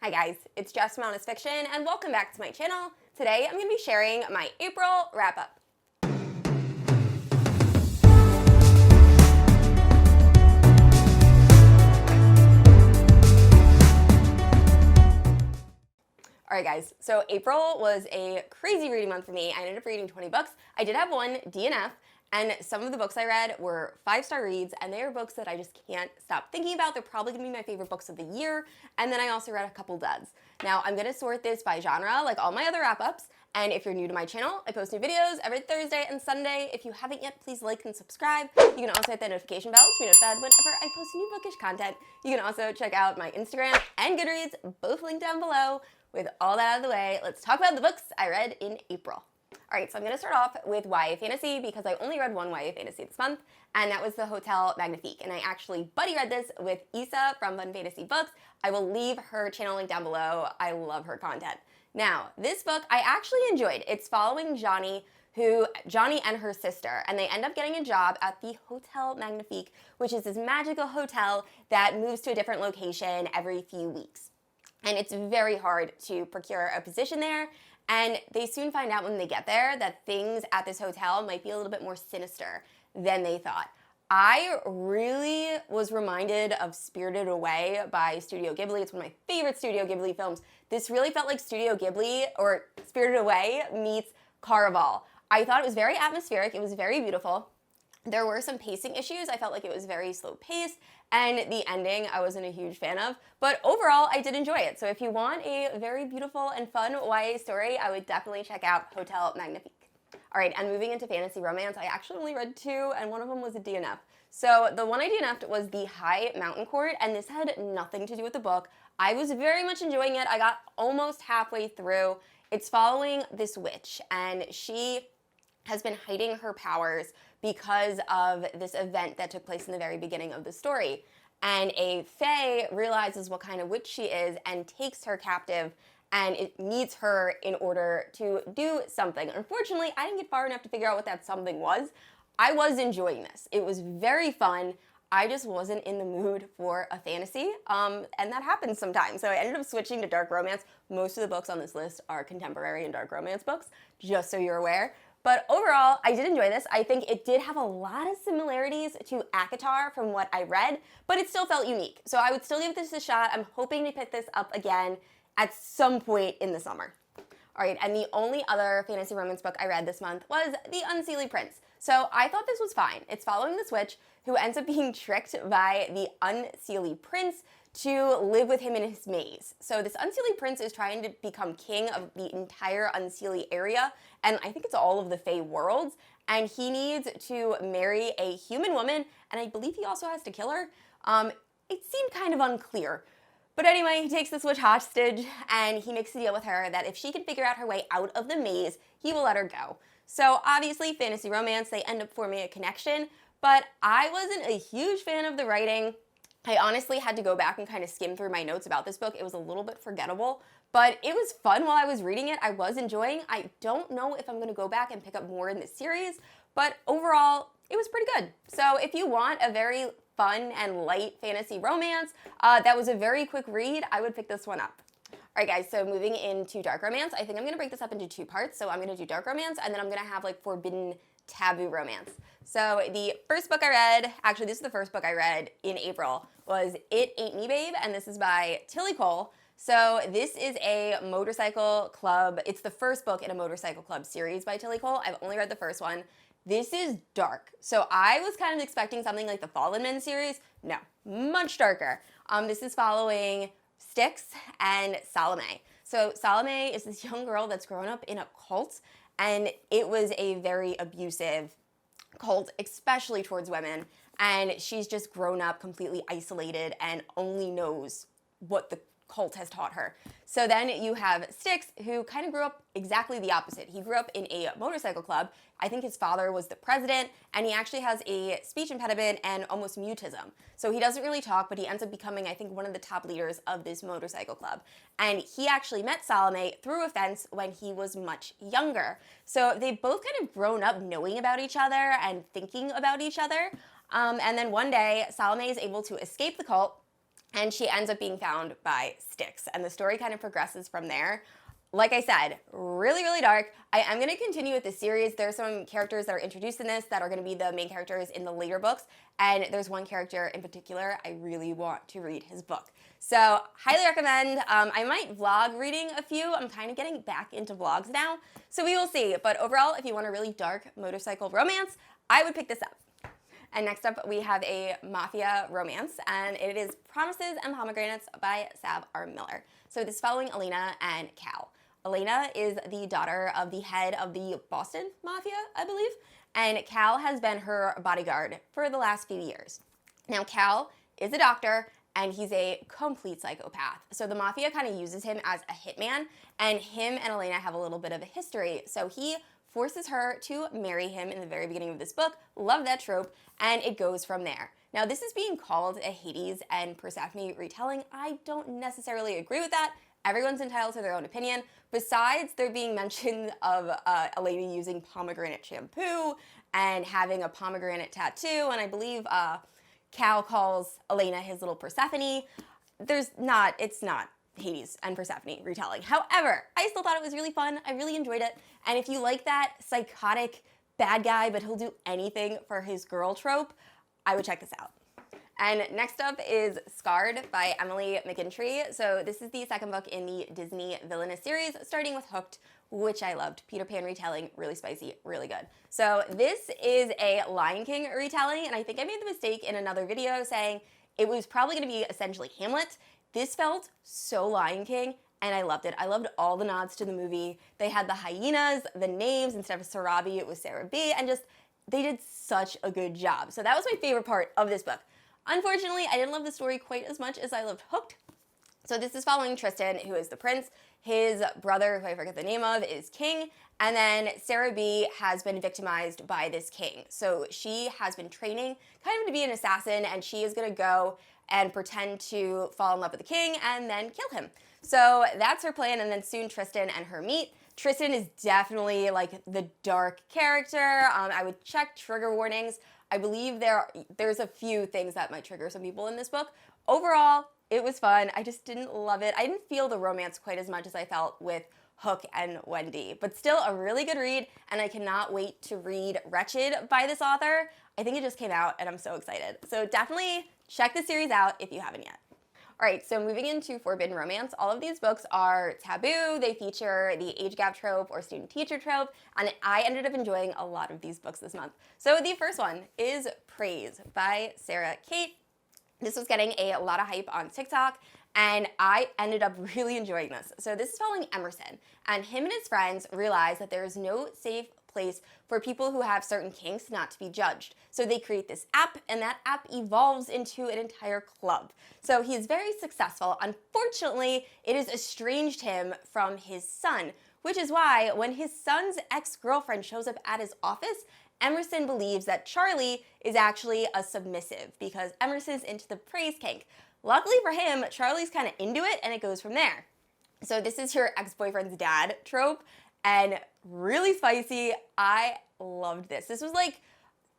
Hi guys, it's Jess from Honest Fiction, and welcome back to my channel. Today I'm going to be sharing my April wrap-up. Alright guys, so April was a crazy reading month for me. I ended up reading 20 books. I did have one DNF, and some of the books I read were 5-star reads, and they are books that I just can't stop thinking about. They're probably going to be my favorite books of the year, and then I also read a couple duds. Now, I'm going to sort this by genre, like all my other wrap-ups, and if you're new to my channel, I post new videos every Thursday and Sunday. If you haven't yet, please like and subscribe. You can also hit that notification bell to be notified whenever I post new bookish content. You can also check out my Instagram and Goodreads, both linked down below. With all that out of the way, let's talk about the books I read in April. Alright, so I'm going to start off with YA Fantasy because I only read one YA Fantasy this month, and that was The Hotel Magnifique. And I actually buddy read this with Isa from Fun Fantasy Books. I will leave her channel link down below. I love her content. Now, this book I actually enjoyed. It's following Johnny and her sister, and they end up getting a job at the Hotel Magnifique, which is this magical hotel that moves to a different location every few weeks. And it's very hard to procure a position there, and they soon find out when they get there that things at this hotel might be a little bit more sinister than they thought. I really was reminded of Spirited Away by Studio Ghibli. It's one of my favorite Studio Ghibli films. This really felt like Studio Ghibli, or Spirited Away, meets Caraval. I thought it was very atmospheric, it was very beautiful. There were some pacing issues. I felt like it was very slow paced, and the ending I wasn't a huge fan of, but overall I did enjoy it. So if you want a very beautiful and fun YA story, I would definitely check out Hotel Magnifique. Alright, and moving into fantasy romance, I actually only read 2, and one of them was a DNF. So the one I DNF'd was The High Mountain Court, and this had nothing to do with the book. I was very much enjoying it. I got almost halfway through. It's following this witch, and she has been hiding her powers because of this event that took place in the very beginning of the story. And a fae realizes what kind of witch she is and takes her captive, and it needs her in order to do something. Unfortunately, I didn't get far enough to figure out what that something was. I was enjoying this. It was very fun. I just wasn't in the mood for a fantasy, and that happens sometimes. So I ended up switching to dark romance. Most of the books on this list are contemporary and dark romance books, just so you're aware. But overall, I did enjoy this. I think it did have a lot of similarities to McIntire from what I read, but it still felt unique. So I would still give this a shot. I'm hoping to pick this up again at some point in the summer. Alright, and the only other fantasy romance book I read this month was The Unseelie Prince. So I thought this was fine. It's following this witch who ends up being tricked by the Unseelie Prince to live with him in his maze. So this Unseelie Prince is trying to become king of the entire Unseelie area, and I think it's all of the Fae worlds, and he needs to marry a human woman, and I believe he also has to kill her. It seemed kind of unclear. But anyway, he takes this witch hostage, and he makes a deal with her that if she can figure out her way out of the maze, he will let her go. So obviously, fantasy romance, they end up forming a connection, but I wasn't a huge fan of the writing. I honestly had to go back and kind of skim through my notes about this book. It was a little bit forgettable, but it was fun while I was reading it. I was enjoying. I don't know if I'm going to go back and pick up more in this series, but overall, it was pretty good. So if you want a very fun and light fantasy romance that was a very quick read, I would pick this one up. Alright guys, so moving into dark romance, I think I'm going to break this up into 2 parts. So I'm going to do dark romance, and then I'm going to have like forbidden taboo romance. So the first book I read, actually this is the first book I read in April, was It Ain't Me Babe, and this is by Tillie. So this is a motorcycle club. It's the first book in a motorcycle club series by Tillie. I've only read the first one. This is dark. So I was kind of expecting something like the Fallen Men series. No, much darker. This is following Styx and Salome. So Salome is this young girl that's grown up in a cult, and it was a very abusive cult, especially towards women, and she's just grown up completely isolated and only knows what the cult has taught her. So then you have Styx, who kind of grew up exactly the opposite. He grew up in a motorcycle club. I think his father was the president, and he actually has a speech impediment and almost mutism. So he doesn't really talk, but he ends up becoming, I think, one of the top leaders of this motorcycle club. And he actually met Salome through a fence when he was much younger. So they've both kind of grown up knowing about each other and thinking about each other. And then one day, Salome is able to escape the cult, and she ends up being found by Styx, and the story kind of progresses from there. Like I said, really, really dark. I am going to continue with this series. There are some characters that are introduced in this that are going to be the main characters in the later books, and there's one character in particular I really want to read his book. So, highly recommend. I might vlog reading a few. I'm kind of getting back into vlogs now, so we will see. But overall, if you want a really dark motorcycle romance, I would pick this up. And next up, we have a mafia romance, and it is Promises and Pomegranates by Sav R. Miller. So this is following Elena and Cal. Elena is the daughter of the head of the Boston Mafia, I believe, and Cal has been her bodyguard for the last few years. Now, Cal is a doctor, and he's a complete psychopath. So the Mafia kind of uses him as a hitman, and him and Elena have a little bit of a history. So he forces her to marry him in the very beginning of this book. Love that trope, and it goes from there. Now, this is being called a Hades and Persephone retelling. I don't necessarily agree with that. Everyone's entitled to their own opinion. Besides, there being mention of Elena using pomegranate shampoo and having a pomegranate tattoo, and I believe Cal calls Elena his little Persephone. It's not Hades and Persephone retelling. However, I still thought it was really fun. I really enjoyed it. And if you like that psychotic bad guy, but he'll do anything for his girl trope, I would check this out. And next up is Scarred by Emily McIntire. So this is the second book in the Disney Villainous series, starting with Hooked, which I loved. Peter Pan retelling, really spicy, really good. So this is a Lion King retelling, and I think I made the mistake in another video saying it was probably going to be essentially Hamlet. This felt so Lion King, and I loved it. I loved all the nods to the movie. They had the hyenas, the names, instead of Sarabi, it was Sarah B, and just, they did such a good job. So that was my favorite part of this book. Unfortunately, I didn't love the story quite as much as I loved Hooked. So this is following Tristan, who is the prince. His brother, who I forget the name of, is king. And then Sarah B has been victimized by this king. So she has been training kind of to be an assassin, and she is going to go and pretend to fall in love with the king and then kill him. So that's her plan, and then soon Tristan and her meet. Tristan is definitely like the dark character. I would check trigger warnings. I believe there's a few things that might trigger some people in this book. Overall, it was fun. I just didn't love it. I didn't feel the romance quite as much as I felt with Hook and Wendy, but still a really good read, and I cannot wait to read Wretched by this author. I think it just came out, and I'm so excited. So definitely check the series out if you haven't yet. All right, so moving into forbidden romance, all of these books are taboo. They feature the age gap trope or student-teacher trope, and I ended up enjoying a lot of these books this month. So the first one is Praise by Sara Cate. This was getting a lot of hype on TikTok, and I ended up really enjoying this. So this is following Emerson, and him and his friends realize that there is no safe place for people who have certain kinks not to be judged. So they create this app, and that app evolves into an entire club. So he is very successful. Unfortunately, it has estranged him from his son, which is why when his son's ex-girlfriend shows up at his office, Emerson believes that Charlie is actually a submissive because Emerson's into the praise kink. Luckily for him, Charlie's kind of into it, and it goes from there. So this is your ex-boyfriend's dad trope, and really spicy. I loved this. This was like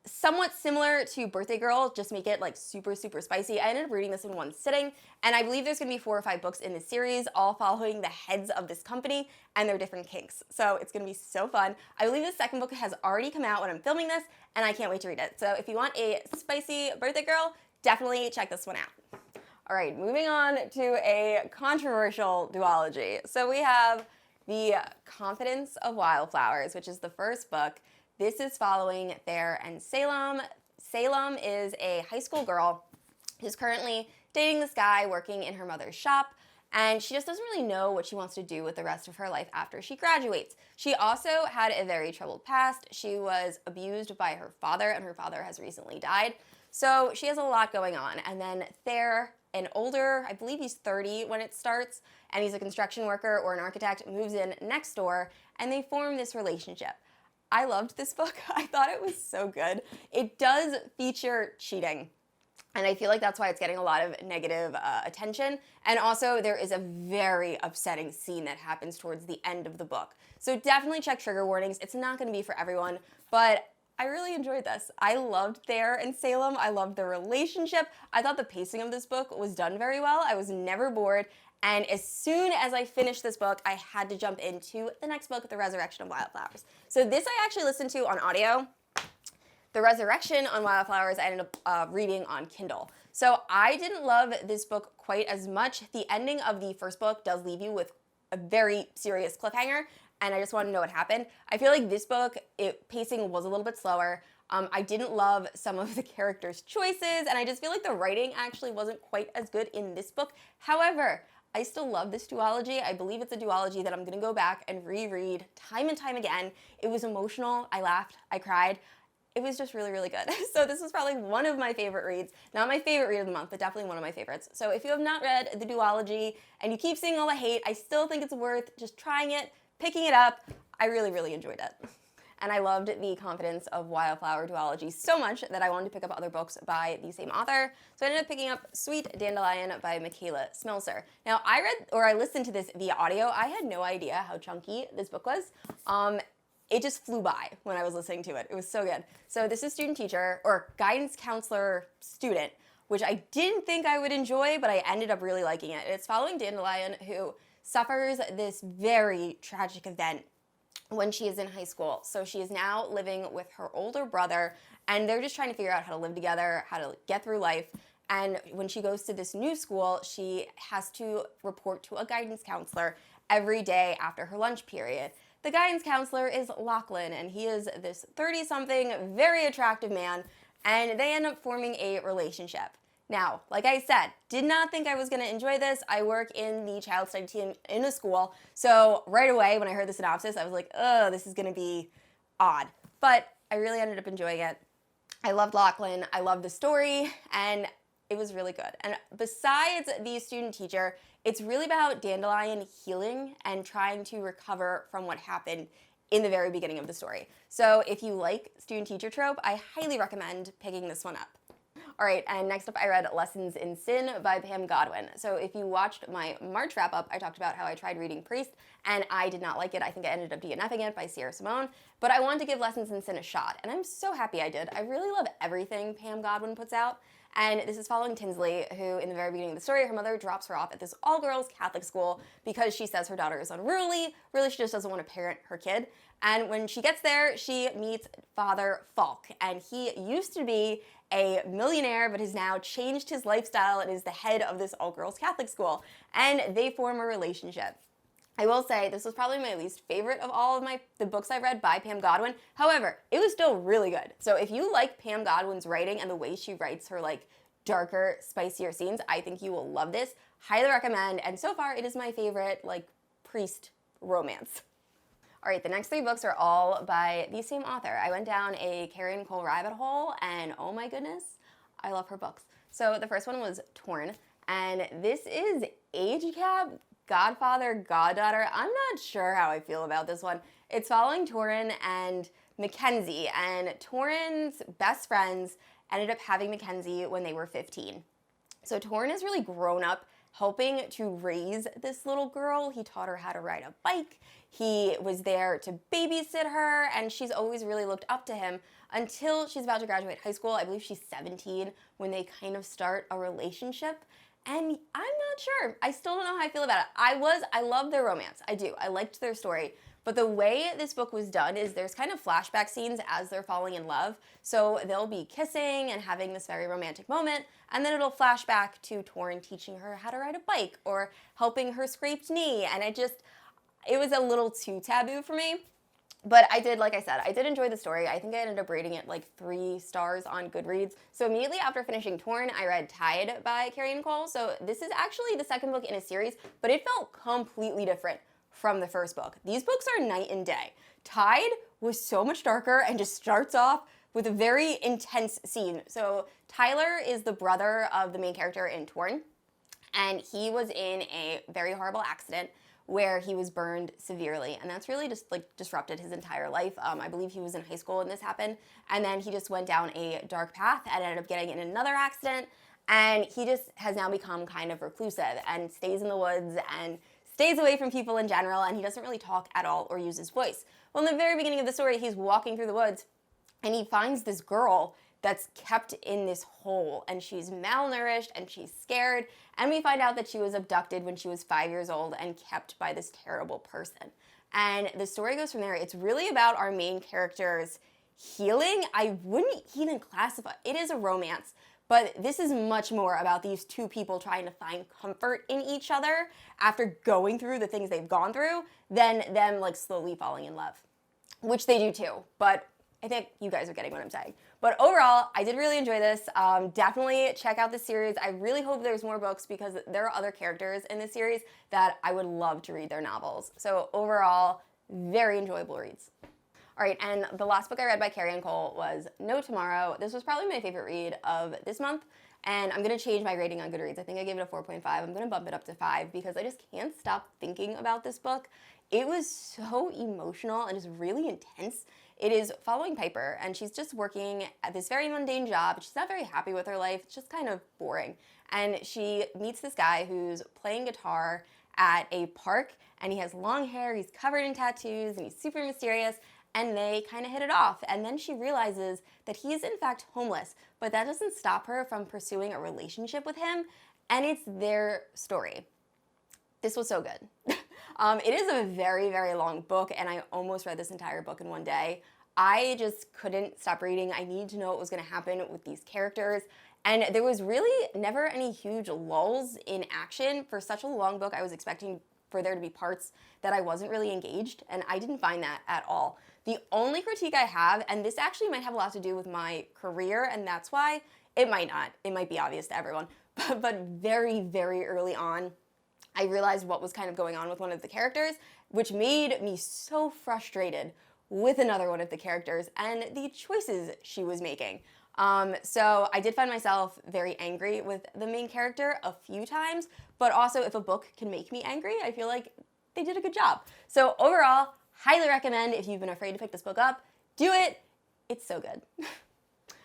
somewhat similar to Birthday Girl, just make it like super, super spicy. I ended up reading this in one sitting, and I believe there's gonna be 4 or 5 books in this series, all following the heads of this company and their different kinks. So it's gonna be so fun. I believe the second book has already come out when I'm filming this, and I can't wait to read it. So if you want a spicy Birthday Girl, definitely check this one out. All right, moving on to a controversial duology. So we have The Confidence of Wildflowers, which is the first book. This is following Thayer and Salem. Salem is a high school girl who's currently dating this guy working in her mother's shop, and she just doesn't really know what she wants to do with the rest of her life after she graduates. She also had a very troubled past. She was abused by her father, and her father has recently died. So she has a lot going on. And then Thayer, an older, I believe he's 30 when it starts, and he's a construction worker or an architect, moves in next door, and they form this relationship. I loved this book. I thought it was so good. It does feature cheating, and I feel like that's why it's getting a lot of negative attention. And also, there is a very upsetting scene that happens towards the end of the book. So definitely check trigger warnings. It's not going to be for everyone, but I really enjoyed this. I loved Thayer and Salem. I loved their relationship. I thought the pacing of this book was done very well. I was never bored. And as soon as I finished this book, I had to jump into the next book, The Resurrection of Wildflowers. So this I actually listened to on audio. The Resurrection on Wildflowers I ended up reading on Kindle. So I didn't love this book quite as much. The ending of the first book does leave you with a very serious cliffhanger, and I just want to know what happened. I feel like this book, pacing was a little bit slower. I didn't love some of the characters' choices, and I just feel like the writing actually wasn't quite as good in this book. However, I still love this duology. I believe it's a duology that I'm going to go back and reread time and time again. It was emotional. I laughed. I cried. It was just really, really good. So this was probably one of my favorite reads. Not my favorite read of the month, but definitely one of my favorites. So if you have not read the duology and you keep seeing all the hate, I still think it's worth just trying it, picking it up. I really, really enjoyed it. And I loved the confidence of Wildflower duology so much that I wanted to pick up other books by the same author. So I ended up picking up Sweet Dandelion by Micalea Smeltzer. Now I listened to this via audio. I had no idea how chunky this book was. It just flew by when I was listening to it. It was so good. So this is student teacher or guidance counselor student, which I didn't think I would enjoy, but I ended up really liking it. It's following Dandelion, who suffers this very tragic event when she is in high school. So she is now living with her older brother, and they're just trying to figure out how to live together, how to get through life. And when she goes to this new school, she has to report to a guidance counselor every day after her lunch period. The guidance counselor is Lachlan, and he is this 30-something, very attractive man, and they end up forming a relationship. Now, like I said, did not think I was going to enjoy this. I work in the child study team in a school, so right away when I heard the synopsis, I was like, oh, this is going to be odd. But I really ended up enjoying it. I loved Lachlan, I loved the story, and it was really good. And besides the student teacher, it's really about Dandelion healing and trying to recover from what happened in the very beginning of the story. So if you like student teacher trope, I highly recommend picking this one up. All right, and next up I read Lessons in Sin by Pam Godwin. So if you watched my March wrap-up, I talked about how I tried reading Priest, and I did not like it. I think I ended up DNFing it by Sierra Simone, but I wanted to give Lessons in Sin a shot, and I'm so happy I did. I really love everything Pam Godwin puts out, and this is following Kingsley, who in the very beginning of the story, her mother drops her off at this all-girls Catholic school because she says her daughter is unruly. Really, she just doesn't want to parent her kid. And when she gets there, she meets Father Falk, and he used to be a millionaire, but has now changed his lifestyle and is the head of this all-girls Catholic school, and they form a relationship. I will say this was probably my least favorite of all of the books I read by Pam Godwin. However, it was still really good. So if you like Pam Godwin's writing and the way she writes her like darker, spicier scenes, I think you will love this. Highly recommend, and so far it is my favorite like priest romance. All right, the next three books are all by the same author. I went down a Carian rabbit hole, and oh my goodness, I love her books. So the first one was Torn, and this is age gap, godfather, goddaughter. I'm not sure how I feel about this one. It's following Torrin and Mackenzie, and Torrin's best friends ended up having Mackenzie when they were 15. So Torrin is really grown up, helping to raise this little girl. He taught her how to ride a bike. He was there to babysit her, and she's always really looked up to him until she's about to graduate high school. I believe she's 17 when they kind of start a relationship. And I'm not sure. I still don't know how I feel about it. I love their romance. I do. I liked their story. But the way this book was done is there's kind of flashback scenes as they're falling in love. So they'll be kissing and having this very romantic moment, and then it'll flash back to Torrin teaching her how to ride a bike or helping her scraped knee. And it was a little too taboo for me. But I did, like I said, I did enjoy the story. I think I ended up rating it like 3 stars on Goodreads. So immediately after finishing Torn, I read Tide by Carian. So this is actually the second book in a series, but it felt completely different from the first book. These books are night and day. Tide was so much darker and just starts off with a very intense scene. So Tyler is the brother of the main character in Torn, and he was in a very horrible accident where he was burned severely, and that's really just like disrupted his entire life. I believe he was in high school when this happened, and then he just went down a dark path and ended up getting in another accident, and he just has now become kind of reclusive and stays in the woods and stays away from people in general, and he doesn't really talk at all or use his voice. Well, in the very beginning of the story, he's walking through the woods, and he finds this girl that's kept in this hole, and she's malnourished and she's scared, and we find out that she was abducted when she was 5 years old and kept by this terrible person. And the story goes from there. It's really about our main character's healing. I wouldn't even classify it as a romance, but this is much more about these two people trying to find comfort in each other after going through the things they've gone through than them like slowly falling in love, which they do too, but I think you guys are getting what I'm saying. But overall, I did really enjoy this. Definitely check out this series. I really hope there's more books because there are other characters in this series that I would love to read their novels. So overall, very enjoyable reads. All right, and the last book I read by Carian was No Tomorrow. This was probably my favorite read of this month, and I'm gonna change my rating on Goodreads. I think I gave it a 4.5. I'm gonna bump it up to 5 because I just can't stop thinking about this book. It was so emotional and just really intense. It is following Piper, and she's just working at this very mundane job. She's not very happy with her life. It's just kind of boring. And she meets this guy who's playing guitar at a park, and he has long hair, he's covered in tattoos, and he's super mysterious, and they kind of hit it off. And then she realizes that he is in fact homeless, but that doesn't stop her from pursuing a relationship with him, and it's their story. This was so good. It is a very, very long book, and I almost read this entire book in one day. I just couldn't stop reading. I needed to know what was going to happen with these characters, and there was really never any huge lulls in action. For such a long book, I was expecting for there to be parts that I wasn't really engaged, and I didn't find that at all. The only critique I have, and this actually might have a lot to do with my career, and that's why, it might not. It might be obvious to everyone, but very, very early on, I realized what was kind of going on with one of the characters, which made me so frustrated with another one of the characters and the choices she was making. So I did find myself very angry with the main character a few times, but also if a book can make me angry, I feel like they did a good job. So overall, highly recommend if you've been afraid to pick this book up, do it. It's so good.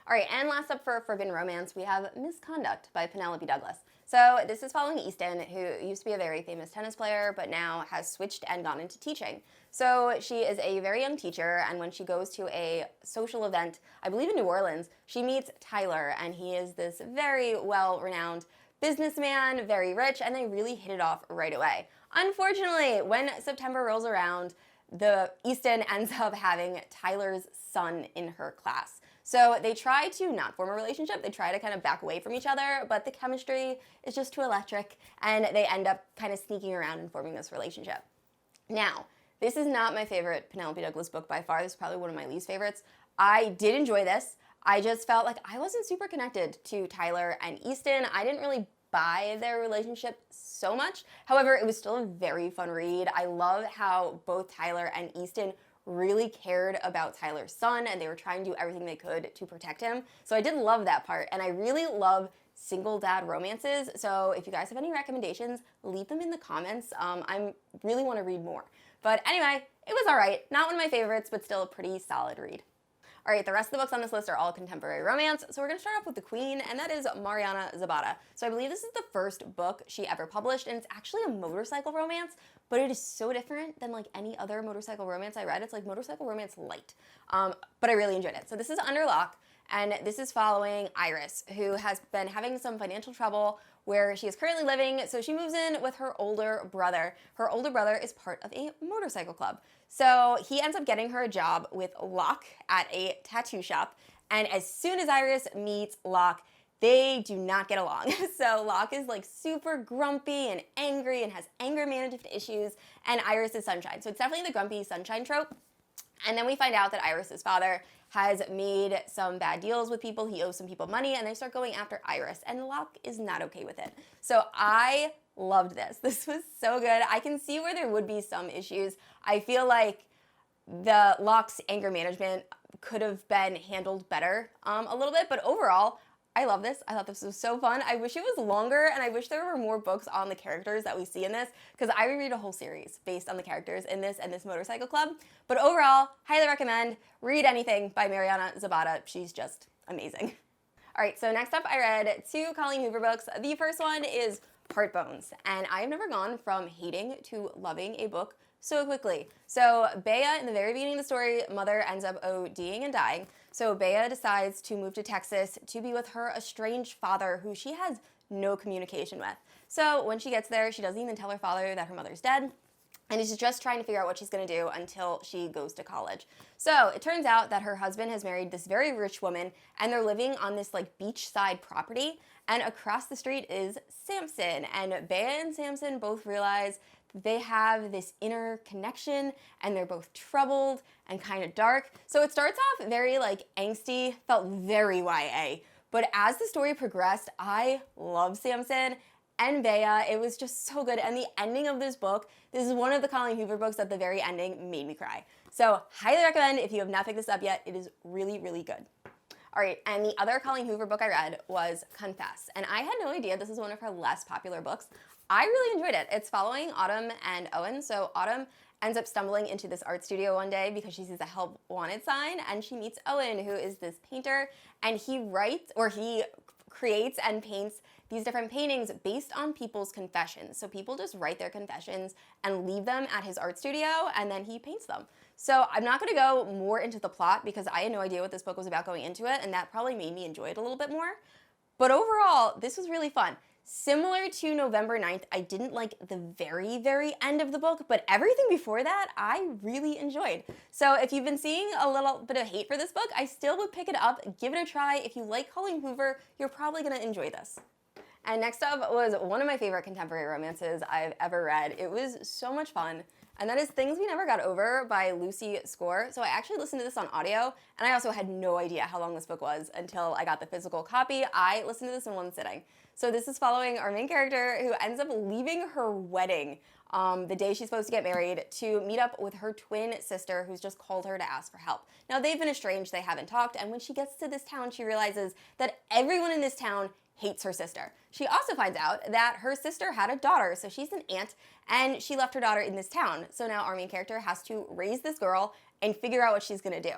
All right, and last up for Forbidden Romance, we have Misconduct by Penelope Douglas. So this is following Easton, who used to be a very famous tennis player, but now has switched and gone into teaching. So she is a very young teacher, and when she goes to a social event, I believe in New Orleans, she meets Tyler, and he is this very well-renowned businessman, very rich, and they really hit it off right away. Unfortunately, when September rolls around, Easton ends up having Tyler's son in her class. So they try to not form a relationship, they try to kind of back away from each other, but the chemistry is just too electric, and they end up kind of sneaking around and forming this relationship. Now, this is not my favorite Penelope Douglas book by far. This is probably one of my least favorites. I did enjoy this. I just felt like I wasn't super connected to Tyler and Easton. I didn't really buy their relationship so much. However, it was still a very fun read. I love how both Tyler and Easton really cared about Tyler's son, and they were trying to do everything they could to protect him. So I did love that part, and I really love single dad romances. So if you guys have any recommendations, leave them in the comments. I really want to read more. But anyway, it was all right. Not one of my favorites, but still a pretty solid read. All right, the rest of the books on this list are all contemporary romance, so we're going to start off with the queen, and that is Mariana Zapata. So I believe this is the first book she ever published, and it's actually a motorcycle romance, but it is so different than like any other motorcycle romance I read. It's like motorcycle romance light, but I really enjoyed it. So this is under Locke, and this is following Iris, who has been having some financial trouble where she is currently living, so she moves in with her older brother. Her older brother is part of a motorcycle club. So he ends up getting her a job with Locke at a tattoo shop, and as soon as Iris meets Locke, they do not get along. So Locke is like super grumpy and angry and has anger management issues, and Iris is sunshine. So it's definitely the grumpy sunshine trope. And then we find out that Iris's father has made some bad deals with people. He owes some people money, and they start going after Iris, and Locke is not okay with it. So I loved this. This was so good. I can see where there would be some issues. I feel like the Locke's anger management could have been handled better a little bit, but overall, I love this. I thought this was so fun. I wish it was longer, and I wish there were more books on the characters that we see in this, because I would read a whole series based on the characters in this and this motorcycle club. But overall, highly recommend. Read anything by Mariana Zapata. She's just amazing. All right, so next up I read 2 Colleen Hoover books. The first one is Heartbones, and I've never gone from hating to loving a book so quickly. So Bea, in the very beginning of the story, mother ends up ODing and dying. So Bea decides to move to Texas to be with her estranged father, who she has no communication with. So when she gets there, she doesn't even tell her father that her mother's dead. And she's just trying to figure out what she's going to do until she goes to college. So it turns out that her husband has married this very rich woman, and they're living on this like beachside property. And across the street is Samson. And Bea and Samson both realize they have this inner connection, and they're both troubled and kind of dark. So it starts off very like angsty, felt very YA. But as the story progressed, I love Samson and Bea. It was just so good. And the ending of this book, this is one of the Colleen Hoover books that the very ending made me cry. So highly recommend if you have not picked this up yet. It is really, really good. All right, and the other Colleen Hoover book I read was Confess. And I had no idea this is one of her less popular books. I really enjoyed it. It's following Autumn and Owen. So Autumn ends up stumbling into this art studio one day because she sees a help wanted sign, and she meets Owen, who is this painter, and he creates and paints these different paintings based on people's confessions. So people just write their confessions and leave them at his art studio, and then he paints them. So I'm not going to go more into the plot because I had no idea what this book was about going into it, and that probably made me enjoy it a little bit more. But overall, this was really fun. Similar to November 9th, I didn't like the very, very end of the book, but everything before that, I really enjoyed. So if you've been seeing a little bit of hate for this book, I still would pick it up, give it a try. If you like Colleen Hoover, you're probably going to enjoy this. And next up was one of my favorite contemporary romances I've ever read. It was so much fun. And that is Things We Never Got Over by Lucy Score. So I actually listened to this on audio, and I also had no idea how long this book was until I got the physical copy. I listened to this in one sitting. So this is following our main character who ends up leaving her wedding the day she's supposed to get married to meet up with her twin sister who's just called her to ask for help. Now they've been estranged, they haven't talked, and when she gets to this town, she realizes that everyone in this town hates her sister. She also finds out that her sister had a daughter, so she's an aunt, and she left her daughter in this town. So now our main character has to raise this girl and figure out what she's gonna do.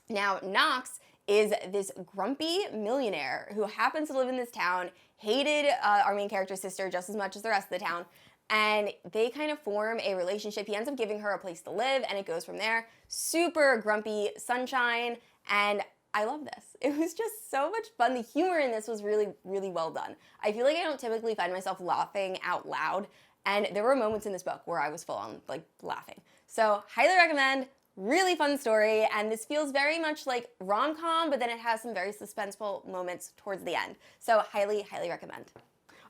Now, Knox is this grumpy millionaire who happens to live in this town, hated our main character's sister just as much as the rest of the town, and they kind of form a relationship. He ends up giving her a place to live, and it goes from there. Super grumpy sunshine, and I love this. It was just so much fun. The humor in this was really, really well done. I feel like I don't typically find myself laughing out loud, and there were moments in this book where I was full on like laughing. So highly recommend. Really fun story, and this feels very much like rom-com, but then it has some very suspenseful moments towards the end. So highly, highly recommend.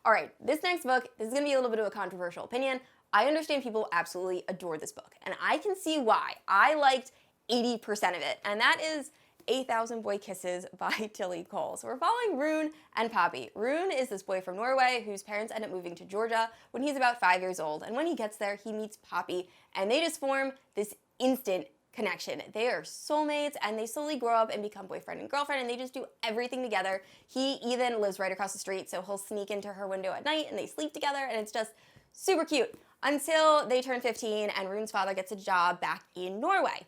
All right, this next book, this is gonna be a little bit of a controversial opinion. I understand people absolutely adore this book, and I can see why. I liked 80% of it, and that is 8,000 Boy Kisses by Tillie Cole. So we're following Rune and Poppy. Rune is this boy from Norway whose parents end up moving to Georgia when he's about 5 years old. And when he gets there, he meets Poppy, and they just form this instant connection. They are soulmates, and they slowly grow up and become boyfriend and girlfriend, and they just do everything together. He even lives right across the street, so he'll sneak into her window at night, and they sleep together, and it's just super cute until they turn 15, and Rune's father gets a job back in Norway.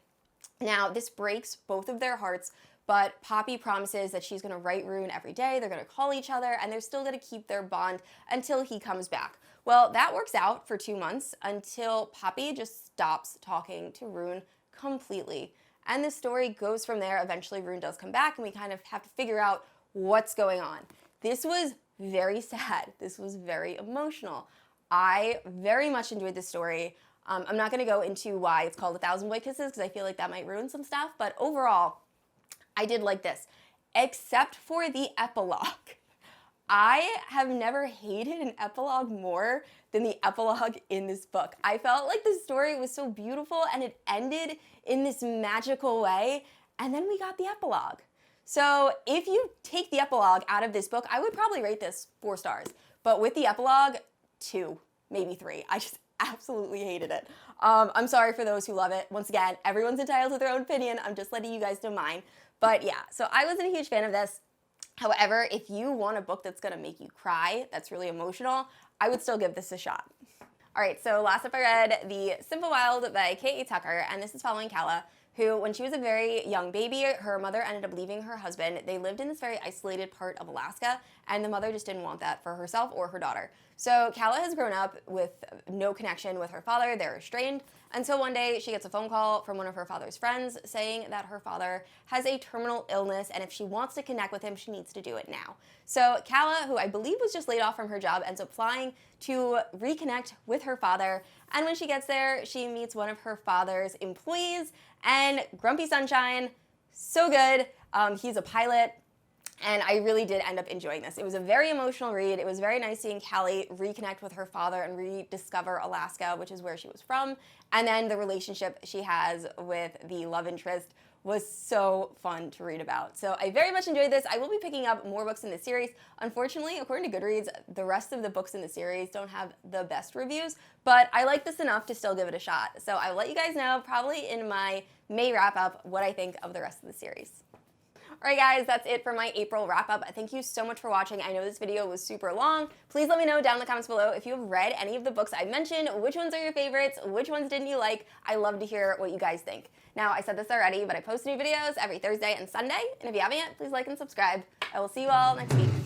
Now, this breaks both of their hearts, but Poppy promises that she's gonna write Rune every day, they're gonna call each other, and they're still gonna keep their bond until he comes back. Well, that works out for 2 months until Poppy just stops talking to Rune completely. And the story goes from there. Eventually, Rune does come back, and we kind of have to figure out what's going on. This was very sad. This was very emotional. I very much enjoyed this story. I'm not going to go into why it's called 1,000 Boy Kisses because I feel like that might ruin some stuff, but overall, I did like this, except for the epilogue. I have never hated an epilogue more than the epilogue in this book. I felt like the story was so beautiful and it ended in this magical way, and then we got the epilogue. So if you take the epilogue out of this book, I would probably rate this 4 stars, but with the epilogue, 2, maybe 3. I just absolutely hated it. I'm sorry for those who love it. Once again, everyone's entitled to their own opinion. I'm just letting you guys know mine. But yeah, so I wasn't a huge fan of this. However, if you want a book that's gonna make you cry, that's really emotional, I would still give this a shot. All right, so last up I read The Simple Wild by Cate Tucker, and this is following Cala, who, when she was a very young baby, her mother ended up leaving her husband. They lived in this very isolated part of Alaska, and the mother just didn't want that for herself or her daughter. So Calla has grown up with no connection with her father. They're estranged until one day she gets a phone call from one of her father's friends saying that her father has a terminal illness, and if she wants to connect with him, she needs to do it now. So Calla, who I believe was just laid off from her job, ends up flying to reconnect with her father. And when she gets there, she meets one of her father's employees, and Grumpy Sunshine, so good. He's a pilot. And I really did end up enjoying this. It was a very emotional read. It was very nice seeing Callie reconnect with her father and rediscover Alaska, which is where she was from. And then the relationship she has with the love interest was so fun to read about. So I very much enjoyed this. I will be picking up more books in the series. Unfortunately, according to Goodreads, the rest of the books in the series don't have the best reviews, but I like this enough to still give it a shot. So I will let you guys know, probably in my May wrap-up, what I think of the rest of the series. Alright guys, that's it for my April wrap-up. Thank you so much for watching. I know this video was super long. Please let me know down in the comments below if you have read any of the books I mentioned, which ones are your favorites, which ones didn't you like. I love to hear what you guys think. Now, I said this already, but I post new videos every Thursday and Sunday, and if you haven't yet, please like and subscribe. I will see you all next week.